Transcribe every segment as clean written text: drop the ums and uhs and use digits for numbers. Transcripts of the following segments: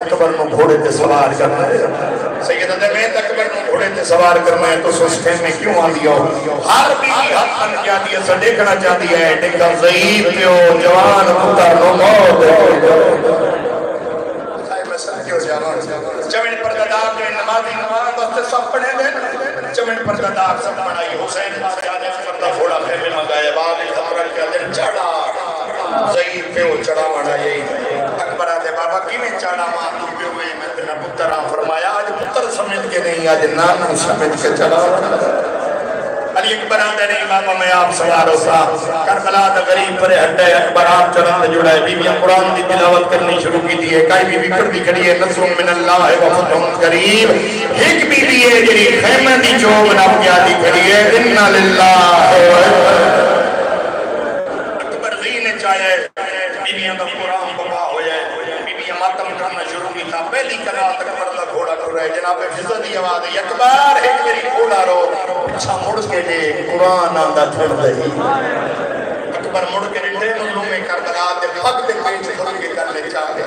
اکبر نو گھوڑے تے سوار کرنا ہے سید ادمیت اکبر نو گھوڑے تے سوار کرنا ہے تو اس خیمے کیوں آن دیا ہر بیوی ہاتھ من کیا دیا سے دیکھنا چاہتی ہے دیکھا ضعیف پیو جوان پتر نو موت چمن پردادار جو نمازی نماز بستے سب پڑھے دیں چمن پردادار سب پڑھائی حسین بادشاہ نے پردہ گھوڑا خیمے مگائے باب خبر کیا دن چڑھا ضعیف پیو چڑھا مڑا یہی اکبر آتے بابا کی میں چاڑا ماں تو پیو میں تیرا پتر آن فرمایا آج پتر سمیت کے نہیں آج نانا سمیت کے چڑھا علی اکبر آتے نہیں بابا میں آپ سوار ہوتا کربلا دا غریب پر ہٹے اکبر آپ چڑھا جڑا ہے بی بی قرآن دی تلاوت کرنی شروع کی دی ہے کئی بی بی کردی کھڑی ہے نصر من اللہ وفتح قریب ایک بی بی ہے جنی خیمہ دی جو بنا کیا دی کھڑی ہے انہا للہ اکبر غین چاہے بیبیاں دا قرآن بقا ہو جائے بیبیاں ماتم کرنا شروع کی تھا پہلی قرآن اکبر دا گھوڑا کر رہے جناب فضل دی آواز ہے اکبر ایک میری گھوڑا رو اچھا مڑ کے لے قرآن آندہ تھڑ دہی اکبر مڑ کے لے مظلوم کربلا دے پھگ دے پیچ کھڑ کے کرنے چاہتے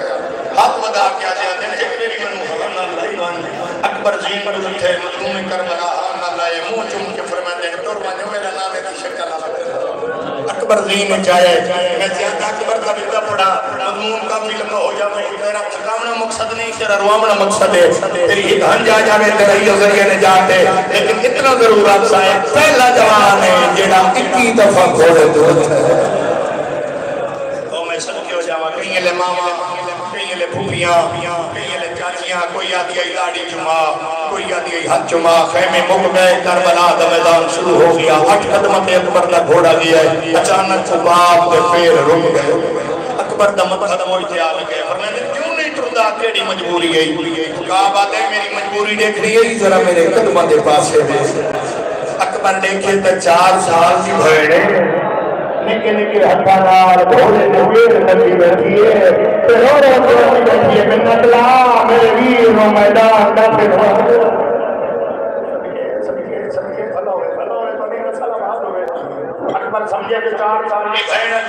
ہاتھ ودا کیا جائے دن ایک میری منو حرم اللہ اکبر زین پر تھے مظلوم کربلا آن اللہ منہ چم کے فرمائے دے دور بانیوں میرا نام ہے شکل اکبر زین چاہے میں زیادہ اکبر کا بیدہ پڑا مضمون کا فلم ہو جاوے تیرا پھکامنا مقصد نہیں تیرا روامنا مقصد ہے تیری ایک ہنجا جاوے تیرا یہ ذریعہ نجات ہے لیکن اتنا ضرور آپ سائے پہلا جوان ہے جیڑا 21 دفعہ گھوڑے دور ہے تو میں سب کیوں جاوہ کہیں لے ماما کہیں لے پھوپیاں کہیں لے چاچیاں کوئی آدھی آئی داڑی چما کوئی آدھی آئی ہاتھ چما خیمے مک گئے کربلا دا میدان شروع ہو گیا 8 قدمت اکبر کا گھوڑا گیا ہے اچانک کو باپ دے پیر رک گئے اکبر دا مقصد ہوئی تھے آگے گئے فرمائے دے کیوں نہیں ٹردہ کیڑی مجبوری ہے کہا بات ہے میری مجبوری دیکھ رہی ہے ذرا میرے قدمہ دے پاس ہے اکبر دیکھے تا 4 سال کی بھیڑے نکے نکے ہتھانار گھوڑے نویر نبی بیٹھی ہے پیرور نبی بیٹھی ہے من اطلاع میرے ویر و میدان نبی بیٹھی ہے اکبر سمجھے کہ 4 سال کی بھیڑ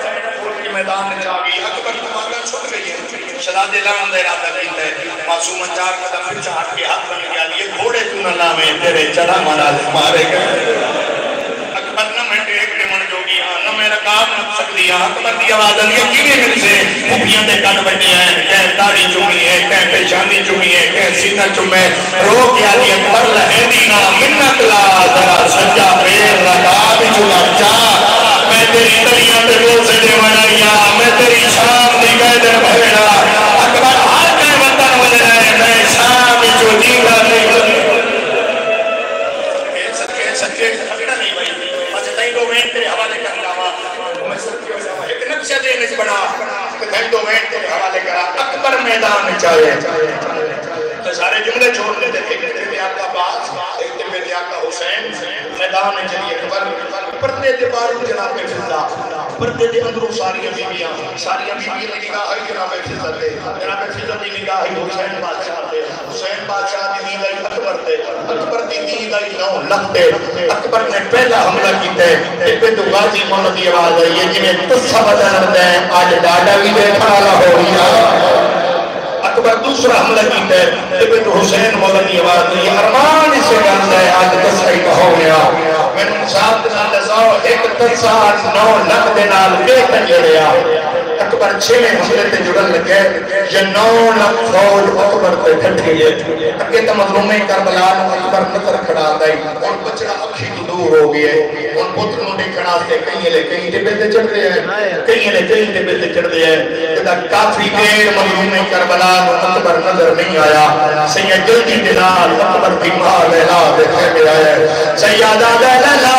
کی میدان نے چاہی اکبر تمہارا چھوٹ گئی ہے شداد لان دے رہا تکیت ہے معصوم 4 قدم پھر چاہت کے ہاتھ بن گیا لیے گھوڑے تو نہ نامے تیرے چڑھا مارا مارے گئے اکبر نہ میں ایک من جو گیا نہ میرا کام نہ سکتی ہے اکبر دی آواز علیہ کیویں مل سے خوبیاں دے کٹ بٹے ہیں کہیں داڑھی چمی ہے کہیں پیشانی چمی ہے کہیں سینہ چمے رو کیا دی اکبر لہے دینا منت لا ذرا سجا پیر لگا بھی چلا چاہ میں تیری تریاں تے روزے دے منایا میں تیری شام دی گئے دے بھیڑا اکبر ہر کہیں وطن ہو جائے میں شام جو دیگا نہیں سکے خبیرہ نہیں بھائی آج تین دو وین تیرے حوالے کر رہا میں سکے ایک نقشہ دینے سے بڑا کہ تین دو وین تیرے حوالے کرا اکبر میدان چاہے تو سارے جملے چھوڑ لیتے ایک تیرے آقا باز ایک تیرے آقا حسین میدان چلیے اکبر پردے دے بارو جناب فضا پردے دے اندروں ساریاں بیویاں دی نگاہ ہے جناب فضا دے جناب فضا دی نگاہ ہے حسین بادشاہ دے حسین بادشاہ دی نگاہ اکبر دے اکبر دی نگاہ 9 لکھ دے اکبر نے پہلا حملہ کیتا ہے ایک تو غازی محمد کی آواز ہے یہ جنہیں تصہ بدن دے آج ڈاڈا بھی دیکھا لا ہو گیا اکبر دوسرا حملہ کیتا ہے ایک تو حسین محمد کی آواز ہے یہ ارمان اسے گاندہ ہے آج تصحی کا ہو گیا میں نے صاحب دنال لساؤ ایک تصحیح 9 لکھ دنال بیتا جڑیا اکبر 6 حملے تے جڑن لگے یہ 9 لکھ فوج اکبر تے گھٹی ہے اکے تا مظلومے کربلا اکبر نظر کھڑا دائی اور بچڑا اکھی تو دور ہو گئے ان پتر نو دیکھنا سے کہیں لے کہیں ٹے بیتے چڑھ رہے ہیں کہیں لے کہیں ٹے بیتے چڑھ رہے ہیں کہ کافی دیر مظلومے کربلا اکبر نظر نہیں آیا سید جلدی دلال اکبر کی ماں لیلا دیکھے میں آیا سیادہ لیلا